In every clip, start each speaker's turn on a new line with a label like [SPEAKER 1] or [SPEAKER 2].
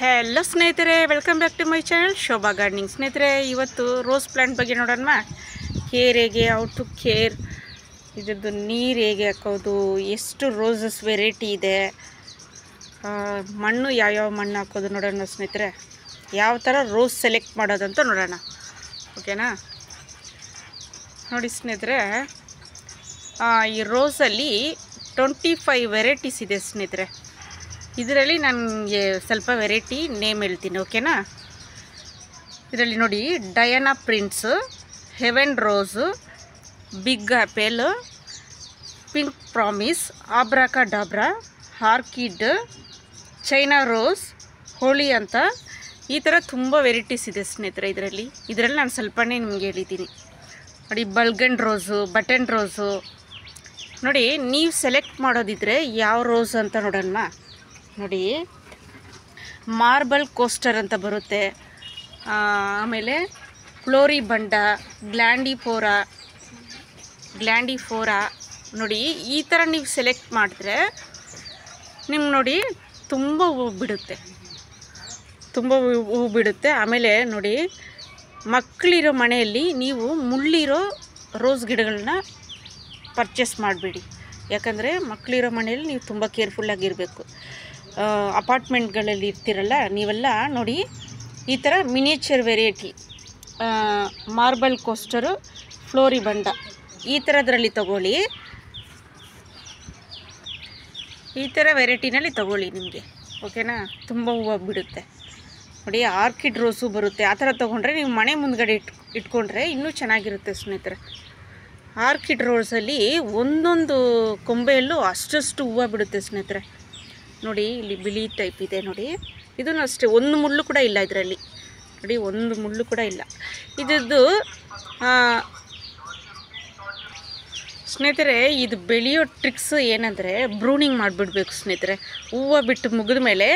[SPEAKER 1] Hello ಸ್ನೇಹಿತರೆ, welcome back to my channel Shobha gardening. ಸ್ನೇಹಿತರೆ, ಇವತ್ತು ರೋಸ್ ಪ್ಲ್ಯಾಂಟ್ ಬಗ್ಗೆ ನೋಡೋಣ. ಕೇರ್ ಹೇಗೆ, ಔ ಟು ಕೇರ್, ಇದ್ರದ್ದು ನೀರು ಹೇಗೆ ಹಾಕೋದು, ಎಷ್ಟು ರೋಸಸ್ ವೆರೈಟಿ ಇದೆ, ಮಣ್ಣು ಯಾವ್ಯಾವ ಮಣ್ಣು ಹಾಕೋದು ನೋಡೋಣ ಸ್ನೇಹಿತರೆ. ಯಾವ ಥರ ರೋಸ್ ಸೆಲೆಕ್ಟ್ ಮಾಡೋದಂತ ನೋಡೋಣ, ಓಕೆನಾ. ನೋಡಿ ಸ್ನೇಹಿತರೆ, ಈ ರೋಸಲ್ಲಿ 25 ವೆರೈಟೀಸ್ ಇದೆ ಸ್ನೇಹಿತರೆ. ಇದರಲ್ಲಿ ನನಗೆ ಸ್ವಲ್ಪ ವೆರೈಟಿ ನೇಮ್ ಹೇಳ್ತೀನಿ, ಓಕೆನಾ. ಇದರಲ್ಲಿ ನೋಡಿ, Diana prince, heaven rose, big apple, pink promise, abracadabra, orchid, China rose, Holi ಅಂತ ಈ ಥರ ತುಂಬ ವೆರೈಟೀಸ್ ಇದೆ ಸ್ನೇಹಿತರೆ. ಇದರಲ್ಲಿ ನಾನು ಸ್ವಲ್ಪನೇ ನಿಮಗೆ ಹೇಳಿದ್ದೀನಿ ನೋಡಿ. ಬಲ್ಗನ್ ರೋಸು, ಬಟನ್ ರೋಸು. ನೋಡಿ, ನೀವು ಸೆಲೆಕ್ಟ್ ಮಾಡೋದಿದ್ರೆ ಯಾವ ರೋಸ್ ಅಂತ ನೋಡೋಣ. ನೋಡಿ, ಮಾರ್ಬಲ್ ಕೋಸ್ಟರ್ ಅಂತ ಬರುತ್ತೆ, ಆಮೇಲೆ ಫ್ಲೋರಿಬಂಡ, ಗ್ಲ್ಯಾಂಡಿಫೋರಾ. ನೋಡಿ, ಈ ಥರ ನೀವು ಸೆಲೆಕ್ಟ್ ಮಾಡಿದ್ರೆ ನಿಮ್ಗೆ ನೋಡಿ ತುಂಬ ಹೂವು ಬಿಡುತ್ತೆ. ಆಮೇಲೆ ನೋಡಿ, ಮಕ್ಕಳಿರೋ ಮನೆಯಲ್ಲಿ ನೀವು ಮುಳ್ಳಿರೋ ರೋಸ್ ಗಿಡಗಳನ್ನ ಪರ್ಚೇಸ್ ಮಾಡಬೇಡಿ. ಯಾಕಂದರೆ ಮಕ್ಕಳಿರೋ ಮನೆಯಲ್ಲಿ ನೀವು ತುಂಬ ಕೇರ್ಫುಲ್ಲಾಗಿರಬೇಕು. ಅಪಾರ್ಟ್ಮೆಂಟ್ಗಳಲ್ಲಿ ಇರ್ತೀರಲ್ಲ ನೀವೆಲ್ಲ, ನೋಡಿ ಈ ಥರ ಮಿನಿಯೇಚರ್ ವೆರೈಟಿ, ಮಾರ್ಬಲ್ ಕೋಸ್ಟರು, ಫ್ಲೋರಿಬಂಡ ಈ ಥರದ್ರಲ್ಲಿ ತಗೊಳ್ಳಿ. ಈ ಥರ ವೆರೈಟಿನಲ್ಲಿ ತಗೊಳ್ಳಿ ನಿಮಗೆ, ಓಕೆನಾ. ತುಂಬ ಹೂವು ಬಿಡುತ್ತೆ. ನೋಡಿ, ಆರ್ಕಿಡ್ ರೋಸು ಬರುತ್ತೆ. ಆ ಥರ ತೊಗೊಂಡ್ರೆ ನೀವು ಮನೆ ಮುಂದ್ಗಡೆ ಇಟ್ಕೊಂಡ್ರೆ ಇನ್ನೂ ಚೆನ್ನಾಗಿರುತ್ತೆ ಸ್ನೇಹಿತರೆ. ಆರ್ಕಿಡ್ ರೋಸಲ್ಲಿ ಒಂದೊಂದು ಕೊಂಬೆಯಲ್ಲೂ ಅಷ್ಟು ಹೂವು ಬಿಡುತ್ತೆ ಸ್ನೇಹಿತರೆ. ನೋಡಿ, ಇಲ್ಲಿ ಬಿಳಿ ಟೈಪ್ ಇದೆ ನೋಡಿ, ಇದೂ ಅಷ್ಟೇ, ಒಂದು ಮುಳ್ಳು ಕೂಡ ಇಲ್ಲ ಇದರಲ್ಲಿ. ನೋಡಿ, ಒಂದು ಮುಳ್ಳು ಕೂಡ ಇಲ್ಲ. ಇದದ್ದು ಸ್ನೇಹಿತರೆ, ಇದು ಬೆಳೆಯೋ ಟ್ರಿಕ್ಸ್ ಏನಂದರೆ, ಬ್ರೂನಿಂಗ್ ಮಾಡಿಬಿಡ್ಬೇಕು ಸ್ನೇಹಿತರೆ. ಹೂವು ಬಿಟ್ಟು ಮುಗಿದ ಮೇಲೆ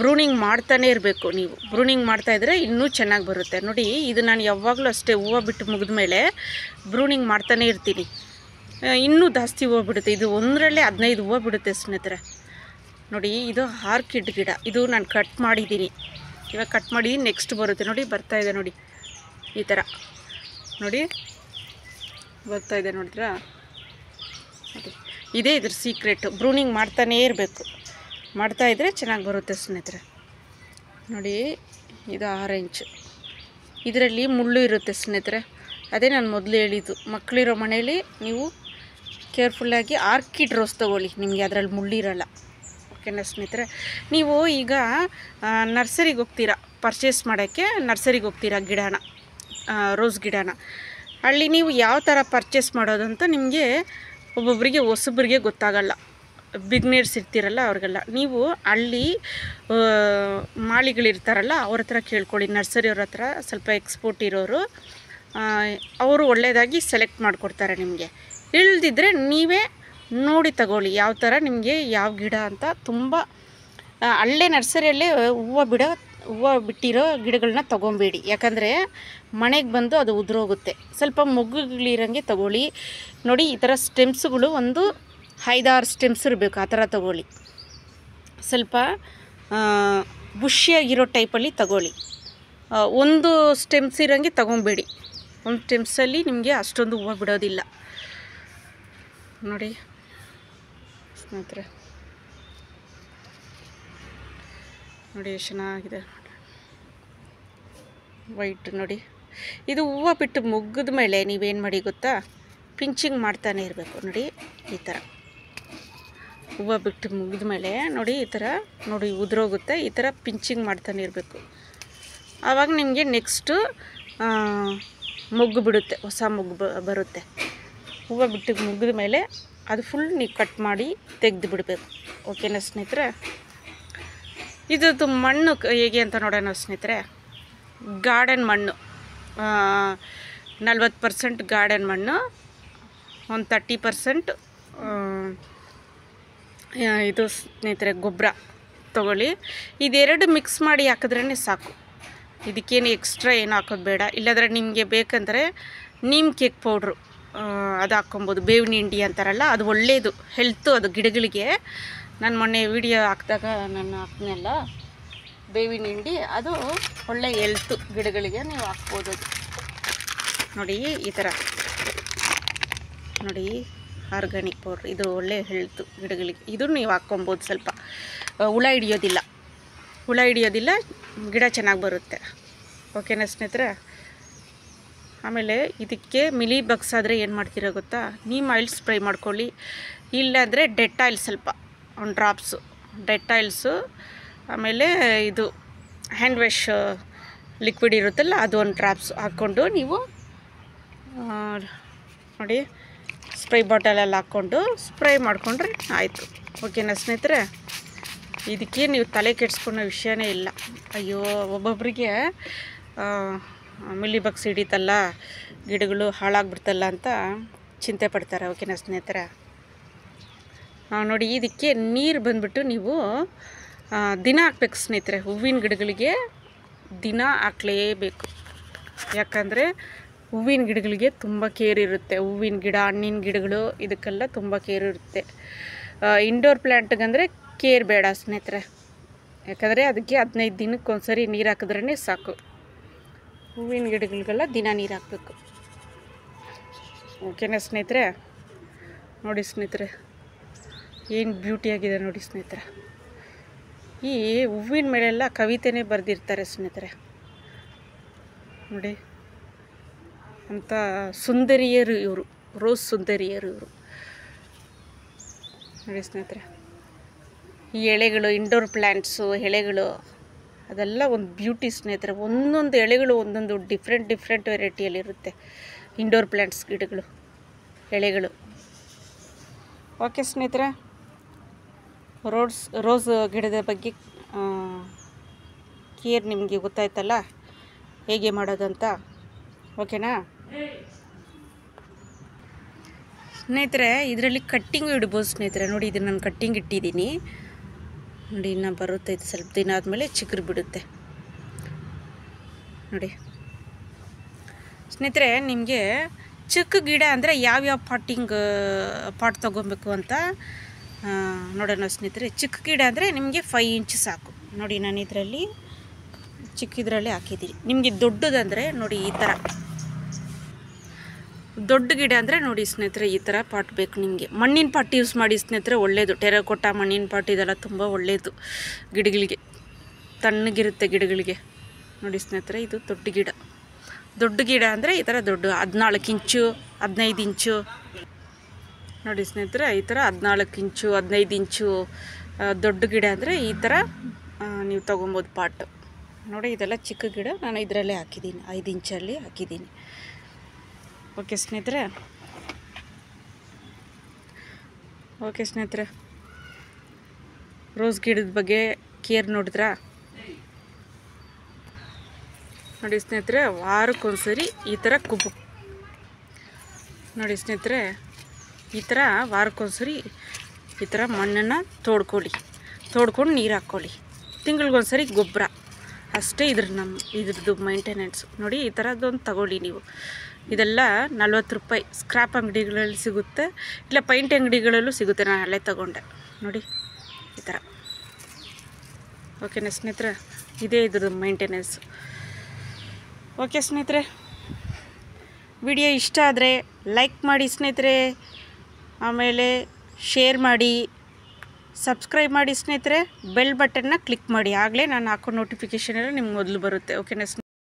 [SPEAKER 1] ಬ್ರೂನಿಂಗ್ ಮಾಡ್ತಾನೇ ಇರಬೇಕು. ನೀವು ಬ್ರೂನಿಂಗ್ ಮಾಡ್ತಾಯಿದ್ರೆ ಇನ್ನೂ ಚೆನ್ನಾಗಿ ಬರುತ್ತೆ. ನೋಡಿ, ಇದು ನಾನು ಯಾವಾಗಲೂ ಅಷ್ಟೇ, ಹೂವು ಬಿಟ್ಟು ಮುಗಿದ ಮೇಲೆ ಬ್ರೂನಿಂಗ್ ಮಾಡ್ತಾನೇ ಇರ್ತೀನಿ, ಇನ್ನೂ ಜಾಸ್ತಿ ಹೂವು ಬಿಡುತ್ತೆ. ಇದು ಒಂದರಲ್ಲೇ 15 ಹೂವು ಬಿಡುತ್ತೆ ಸ್ನೇಹಿತರೆ. ನೋಡಿ, ಇದು ಆರ್ಕಿಡ್ ಗಿಡ, ಇದು ನಾನು ಕಟ್ ಮಾಡಿದ್ದೀನಿ, ಇವಾಗ ಕಟ್ ಮಾಡಿದ್ದೀನಿ. ನೆಕ್ಸ್ಟ್ ಬರುತ್ತೆ ನೋಡಿ, ಬರ್ತಾಯಿದೆ ನೋಡಿ, ಈ ಥರ ನೋಡಿ ಬರ್ತಾಯಿದೆ, ನೋಡಿದ್ರಾ. ನೋಡಿ, ಇದೇ ಇದ್ರ ಸೀಕ್ರೆಟ್. ಬ್ರೂನಿಂಗ್ ಮಾಡ್ತಾನೇ ಇರಬೇಕು, ಮಾಡ್ತಾಯಿದ್ರೆ ಚೆನ್ನಾಗಿ ಬರುತ್ತೆ ಸ್ನೇಹಿತರೆ. ನೋಡಿ, ಇದು ಆರೆಂಜ್, ಇದರಲ್ಲಿ ಮುಳ್ಳು ಇರುತ್ತೆ ಸ್ನೇಹಿತರೆ. ಅದೇ ನಾನು ಮೊದಲು ಹೇಳಿದ್ದು, ಮಕ್ಕಳಿರೋ ಮನೆಯಲ್ಲಿ ನೀವು ಕೇರ್ಫುಲ್ಲಾಗಿ ಆರ್ಕಿಡ್ ರೋಸ್ ತೊಗೊಳ್ಳಿ, ನಿಮಗೆ ಅದರಲ್ಲಿ ಮುಳ್ಳಿರಲ್ಲ, ಓಕೆನಾ ಸ್ನೇಹಿತರೆ. ನೀವು ಈಗ ನರ್ಸರಿಗೆ ಹೋಗ್ತೀರಾ, ಪರ್ಚೇಸ್ ಮಾಡೋಕ್ಕೆ ನರ್ಸರಿಗೆ ಹೋಗ್ತೀರಾ ಗಿಡನ, ರೋಸ್ ಗಿಡನ. ಅಲ್ಲಿ ನೀವು ಯಾವ ಥರ ಪರ್ಚೇಸ್ ಮಾಡೋದಂತ ನಿಮಗೆ ಒಬ್ಬೊಬ್ಬರಿಗೆ ಹೊಸಬ್ರಿಗೆ ಗೊತ್ತಾಗಲ್ಲ, ಬಿಗ್ನೇರ್ಸ್ ಇರ್ತೀರಲ್ಲ ಅವ್ರಿಗೆಲ್ಲ. ನೀವು ಅಲ್ಲಿ ಮಾಳಿಗಳಿರ್ತಾರಲ್ಲ ಅವ್ರ ಹತ್ರ ಕೇಳ್ಕೊಳ್ಳಿ, ನರ್ಸರಿಯವ್ರ ಹತ್ರ, ಸ್ವಲ್ಪ ಎಕ್ಸ್ಪೋರ್ಟ್ ಇರೋರು, ಅವರು ಒಳ್ಳೆಯದಾಗಿ ಸೆಲೆಕ್ಟ್ ಮಾಡಿಕೊಡ್ತಾರೆ ನಿಮಗೆ. ಇಳ್ದಿದ್ರೆ ನೀವೇ ನೋಡಿ ತಗೊಳ್ಳಿ, ಯಾವ ಥರ ನಿಮಗೆ ಯಾವ ಗಿಡ ಅಂತ. ತುಂಬ ಅಲ್ಲೇ ನರ್ಸರಿಯಲ್ಲೇ ಹೂವು ಬಿಟ್ಟಿರೋ ಗಿಡಗಳನ್ನ ತೊಗೊಬೇಡಿ, ಯಾಕಂದರೆ ಮನೆಗೆ ಬಂದು ಅದು ಉದುರೋಗುತ್ತೆ. ಸ್ವಲ್ಪ ಮೊಗ್ಗುಗಳಿರಂಗೆ ತಗೊಳ್ಳಿ. ನೋಡಿ, ಈ ಥರ ಸ್ಟೆಮ್ಸ್ಗಳು ಒಂದು 5-6 ಸ್ಟೆಮ್ಸ್ ಇರಬೇಕು, ಆ ಥರ ತಗೊಳ್ಳಿ. ಸ್ವಲ್ಪ ಬುಷಿಯಾಗಿರೋ ಟೈಪಲ್ಲಿ ತಗೊಳ್ಳಿ. ಒಂದು ಸ್ಟೆಮ್ಸ್ ಇರೋಂಗೆ ತೊಗೊಬೇಡಿ, ಒಂದು ಸ್ಟೆಮ್ಸಲ್ಲಿ ನಿಮಗೆ ಅಷ್ಟೊಂದು ಹೂವು ಬಿಡೋದಿಲ್ಲ. ನೋಡಿ ಸ್ನೇಹಿತರೆ, ನೋಡಿ ಎಷ್ಟು ಚೆನ್ನಾಗಿದೆ, ವೈಟ್. ನೋಡಿ, ಇದು ಹೂವು ಬಿಟ್ಟು ಮುಗಿದ ಮೇಲೆ ನೀವೇನು ಮಾಡಿ ಗೊತ್ತಾ, ಪಿಂಚಿಂಗ್ ಮಾಡ್ತಾನೆ ಇರಬೇಕು. ನೋಡಿ, ಈ ಥರ ಹೂವು ಬಿಟ್ಟು ಮುಗಿದ ಮೇಲೆ ನೋಡಿ, ಈ ಥರ ನೋಡಿ ಉದುರೋಗುತ್ತೆ. ಈ ಥರ ಪಿಂಚಿಂಗ್ ಮಾಡ್ತಾನೆ ಇರಬೇಕು. ಆವಾಗ ನಿಮಗೆ ನೆಕ್ಸ್ಟು ಮೊಗ್ಗು ಬಿಡುತ್ತೆ, ಹೊಸ ಮೊಗ್ಗು ಬರುತ್ತೆ. ಹೂವು ಬಿಟ್ಟು ಮುಗಿದ ಮೇಲೆ ಅದು ಫುಲ್ ನೀವು ಕಟ್ ಮಾಡಿ ತೆಗೆದು ಬಿಡಬೇಕು, ಓಕೆನಾ ಸ್ನೇಹಿತರೆ. ಇದ್ರದ್ದು ಮಣ್ಣು ಹೇಗೆ ಅಂತ ನೋಡೋಣ ಸ್ನೇಹಿತರೆ. ಗಾರ್ಡನ್ ಮಣ್ಣು 40% ಗಾರ್ಡನ್ ಮಣ್ಣು, ಒಂದು 30% ಇದು ಸ್ನೇಹಿತರೆ ಗೊಬ್ಬರ ತೊಗೊಳ್ಳಿ. ಇದೆರಡು ಮಿಕ್ಸ್ ಮಾಡಿ ಹಾಕಿದ್ರೇ ಸಾಕು, ಇದಕ್ಕೇನು ಎಕ್ಸ್ಟ್ರಾ ಏನು ಹಾಕೋದು ಬೇಡ. ಇಲ್ಲಾಂದರೆ ನಿಮಗೆ ಬೇಕಂದರೆ ನೀಮ್ ಕೇಕ್ ಪೌಡ್ರು ಅದು ಹಾಕ್ಕೊಬೋದು, ಬೇವಿನ ಹಿಂಡಿ ಅಂತಾರಲ್ಲ, ಅದು ಒಳ್ಳೆಯದು, ಹೆಲ್ತು ಅದು ಗಿಡಗಳಿಗೆ. ನಾನು ಮೊನ್ನೆ ವಿಡಿಯೋ ಹಾಕಿದಾಗ ನಾನು ಹಾಕ್ನಲ್ಲ, ಬೇವಿನ ಹಿಂಡಿ, ಅದು ಒಳ್ಳೆ ಹೆಲ್ತು ಗಿಡಗಳಿಗೆ ನೀವು ಹಾಕ್ಬೋದು. ಅದು ನೋಡಿ ಈ ಥರ ನೋಡಿ ಆರ್ಗ್ಯಾನಿಕ್ ಪೌಡ್ರ್, ಇದು ಒಳ್ಳೆ ಹೆಲ್ತು ಗಿಡಗಳಿಗೆ. ಇದು ನೀವು ಹಾಕ್ಕೊಬೋದು. ಸ್ವಲ್ಪ ಹುಳ ಹಿಡಿಯೋದಿಲ್ಲ, ಗಿಡ ಚೆನ್ನಾಗಿ ಬರುತ್ತೆ. ಓಕೆನಾ ಸ್ನೇಹಿತರೆ? ಆಮೇಲೆ ಇದಕ್ಕೆ ಮಿಲಿ ಬಗ್ಸ್ ಆದರೆ ಏನು ಮಾಡ್ತೀರಾ ಗೊತ್ತಾ, ನೀಮ್ ಆಯಿಲ್ ಸ್ಪ್ರೇ ಮಾಡ್ಕೊಳ್ಳಿ, ಇಲ್ಲಾಂದರೆ ಡೆಟಾಯಿಲ್ ಸ್ವಲ್ಪ ಒಂದು ಡ್ರಾಪ್ಸು ಡೆಟಾಯಿಲ್ಸು, ಆಮೇಲೆ ಇದು ಹ್ಯಾಂಡ್ ವಾಶ್ ಲಿಕ್ವಿಡ್ ಇರುತ್ತಲ್ಲ ಅದು ಒಂದು ಡ್ರಾಪ್ಸ್ ಹಾಕ್ಕೊಂಡು ನೀವು ನೋಡಿ ಸ್ಪ್ರೇ ಬಾಟಲಲ್ಲಿ ಹಾಕ್ಕೊಂಡು ಸ್ಪ್ರೇ ಮಾಡಿಕೊಂಡ್ರೆ ಆಯಿತು. ಓಕೆನಾ ಸ್ನೇಹಿತರೆ? ಇದಕ್ಕೆ ನೀವು ತಲೆ ಕೆಡಿಸ್ಕೊಳ್ಳೋ ವಿಷಯನೇ ಇಲ್ಲ. ಅಯ್ಯೋ, ಒಬ್ಬೊಬ್ಬರಿಗೆ ಮಿಲಿ ಬಗ್ಸ್ ಹಿಡಿತಲ್ಲ, ಗಿಡಗಳು ಹಾಳಾಗ್ಬಿಡ್ತಲ್ಲ ಅಂತ ಚಿಂತೆ ಪಡ್ತಾರೆ. ಓಕೆನಾ ಸ್ನೇಹಿತರೆ? ನೋಡಿ ಇದಕ್ಕೆ ನೀರು ಬಂದುಬಿಟ್ಟು ನೀವು ದಿನ ಹಾಕ್ಬೇಕು ಸ್ನೇಹಿತರೆ. ಹೂವಿನ ಗಿಡಗಳಿಗೆ ದಿನ ಹಾಕ್ಲೇಬೇಕು. ಯಾಕಂದರೆ ಹೂವಿನ ಗಿಡಗಳಿಗೆ ತುಂಬ ಕೇರ್ ಇರುತ್ತೆ. ಹೂವಿನ ಗಿಡ, ಹಣ್ಣಿನ ಗಿಡಗಳು ಇದಕ್ಕೆಲ್ಲ ತುಂಬ ಕೇರ್ ಇರುತ್ತೆ. ಇಂಡೋರ್ ಪ್ಲ್ಯಾಂಟ್ಗಂದರೆ ಕೇರ್ ಬೇಡ ಸ್ನೇಹಿತರೆ. ಯಾಕಂದರೆ ಅದಕ್ಕೆ 15 ದಿನಕ್ಕೆ ಒಂದ್ಸರಿ ನೀರು ಹಾಕಿದ್ರೇ ಸಾಕು. ಹೂವಿನ ಗಿಡಗಳಿಗೆಲ್ಲ ದಿನ ನೀರು ಹಾಕಬೇಕು. ಓಕೆನಾ ಸ್ನೇಹಿತರೆ? ನೋಡಿ ಸ್ನೇಹಿತರೆ, ಏನು ಬ್ಯೂಟಿಯಾಗಿದೆ ನೋಡಿ ಸ್ನೇಹಿತರೆ. ಈ ಹೂವಿನ ಮೇಲೆಲ್ಲ ಕವಿತೆನೇ ಬರೆದಿರ್ತಾರೆ ಸ್ನೇಹಿತರೆ. ನೋಡಿ ಅಂಥ ಸುಂದರಿಯರು ಇವರು, ರೋಸ್ ಸುಂದರಿಯರು ಇವರು. ನೋಡಿ ಸ್ನೇಹಿತರೆ, ಈ ಎಳೆಗಳು, ಇಂಡೋರ್ ಪ್ಲ್ಯಾಂಟ್ಸು ಎಳೆಗಳು ಅದೆಲ್ಲ ಒಂದು ಬ್ಯೂಟಿ ಸ್ನೇಹಿತರೆ. ಒಂದೊಂದು ಎಳೆಗಳು ಒಂದೊಂದು ಡಿಫ್ರೆಂಟ್ ವೆರೈಟಿಯಲ್ಲಿರುತ್ತೆ ಇಂಡೋರ್ ಪ್ಲ್ಯಾಂಟ್ಸ್ ಗಿಡಗಳು, ಎಳೆಗಳು. ಓಕೆ ಸ್ನೇಹಿತರೆ, ರೋಸ್ ಗಿಡದ ಬಗ್ಗೆ ಕೇರ್ ನಿಮಗೆ ಗೊತ್ತಾಯ್ತಲ್ಲ ಹೇಗೆ ಮಾಡೋದಂತ. ಓಕೆನಾ ಸ್ನೇಹಿತರೆ? ಇದರಲ್ಲಿ ಕಟ್ಟಿಂಗ್ ಇಡ್ಬೋದು ಸ್ನೇಹಿತರೆ. ನೋಡಿ ಇದು ನಾನು ಕಟ್ಟಿಂಗ್ ಇಟ್ಟಿದ್ದೀನಿ ನೋಡಿ, ಇನ್ನು ಬರುತ್ತೆ. ಇದು ಸ್ವಲ್ಪ ದಿನ ಆದಮೇಲೆ ಚಿಗುರು ಬಿಡುತ್ತೆ ನೋಡಿ ಸ್ನೇಹಿತರೆ. ನಿಮಗೆ ಚಿಕ್ಕ ಗಿಡ ಅಂದರೆ ಯಾವ್ಯಾವ ಪಾಟ್ ತೊಗೊಬೇಕು ಅಂತ ನೋಡೋಣ ಸ್ನೇಹಿತರೆ. ಚಿಕ್ಕ ಗಿಡ ಅಂದರೆ ನಿಮಗೆ 5 ಇಂಚ್ ಸಾಕು. ನೋಡಿ ನಾನು ಇದರಲ್ಲಿ ಚಿಕ್ಕದ್ರಲ್ಲಿ ಹಾಕಿದ್ದೀನಿ. ನಿಮಗೆ ದೊಡ್ಡದಂದರೆ ನೋಡಿ ಈ ಥರ, ದೊಡ್ಡ ಗಿಡ ಅಂದರೆ ನೋಡಿ ಸ್ನೇಹಿತರೆ ಈ ಥರ ಪಾಟ್ ಬೇಕು ನಿಮಗೆ. ಮಣ್ಣಿನ ಪಾಟ್ ಯೂಸ್ ಮಾಡಿ ಸ್ನೇಹಿತರೆ, ಒಳ್ಳೆಯದು. ಟೆರಕೋಟಾ ಮಣ್ಣಿನ ಪಾಟ್ ಇದೆಲ್ಲ ತುಂಬ ಒಳ್ಳೆಯದು ಗಿಡಗಳಿಗೆ, ತಣ್ಣಗಿರುತ್ತೆ ಗಿಡಗಳಿಗೆ. ನೋಡಿ ಸ್ನೇಹಿತರೆ, ಇದು ದೊಡ್ಡ ಗಿಡ ಅಂದರೆ ಈ ಥರ ದೊಡ್ಡ 14 ಇಂಚು 15 ಇಂಚು. ನೋಡಿ ಸ್ನೇಹಿತರೆ, ಈ ಥರ 14 ಇಂಚು 15 ಇಂಚು ದೊಡ್ಡ ಗಿಡ ಅಂದರೆ ಈ ಥರ ನೀವು ತೊಗೊಬೋದು ಪಾಟು. ನೋಡಿ ಇದೆಲ್ಲ ಚಿಕ್ಕ ಗಿಡ, ನಾನು ಇದರಲ್ಲೇ ಹಾಕಿದ್ದೀನಿ, 5 ಇಂಚಲ್ಲಿ ಹಾಕಿದ್ದೀನಿ. ಓಕೆ ಸ್ನೇಹಿತರೆ, ರೋಸ್ ಗಿಡದ ಬಗ್ಗೆ ಕೇರ್ ನೋಡಿದ್ರಾ? ನೋಡಿ ಸ್ನೇಹಿತರೆ, ವಾರಕ್ಕೊಂದ್ಸರಿ ಈ ಥರ ನೋಡಿ ಸ್ನೇಹಿತರೆ, ಈ ಥರ ವಾರಕ್ಕೊಂದ್ಸರಿ ಈ ಥರ ಮಣ್ಣನ್ನು ತೋಡ್ಕೊಂಡು ನೀರು ಹಾಕ್ಕೊಳ್ಳಿ. ತಿಂಗಳಿಗೊಂದ್ಸರಿ ಗೊಬ್ಬರ ಅಷ್ಟೇ. ಇದ್ರದ್ದು ಮೈಂಟೆನೆನ್ಸು ನೋಡಿ. ಈ ಥರದ್ದೊಂದು ತಗೊಳ್ಳಿ ನೀವು. ಇದೆಲ್ಲ 40 ರೂಪಾಯಿ ಸ್ಕ್ರಾಪ್ ಅಂಗಡಿಗಳಲ್ಲಿ ಸಿಗುತ್ತೆ, ಇಲ್ಲ ಪೈಂಟ್ ಅಂಗಡಿಗಳಲ್ಲೂ ಸಿಗುತ್ತೆ. ನಾನು ಅಲ್ಲೇ ತಗೊಂಡೆ ನೋಡಿ ಈ ಥರ. ಓಕೆನಾ ಸ್ನೇಹಿತರೆ? ಇದೇ ಇದ್ರದ್ದು ಮೈಂಟೆನೆನ್ಸು. ಓಕೆ ಸ್ನೇಹಿತರೆ, ವಿಡಿಯೋ ಇಷ್ಟ ಆದರೆ ಲೈಕ್ ಮಾಡಿ ಸ್ನೇಹಿತರೆ, ಆಮೇಲೆ ಶೇರ್ ಮಾಡಿ, ಸಬ್ಸ್ಕ್ರೈಬ್ ಮಾಡಿ ಸ್ನೇಹಿತರೆ, ಬೆಲ್ ಬಟನ್ನ ಕ್ಲಿಕ್ ಮಾಡಿ. ಆಗಲೇ ನಾನು ಹಾಕೋ ನೋಟಿಫಿಕೇಷನ್ ಎಲ್ಲ ನಿಮ್ಗೆ ಮೊದಲು ಬರುತ್ತೆ. ಓಕೆನಾ?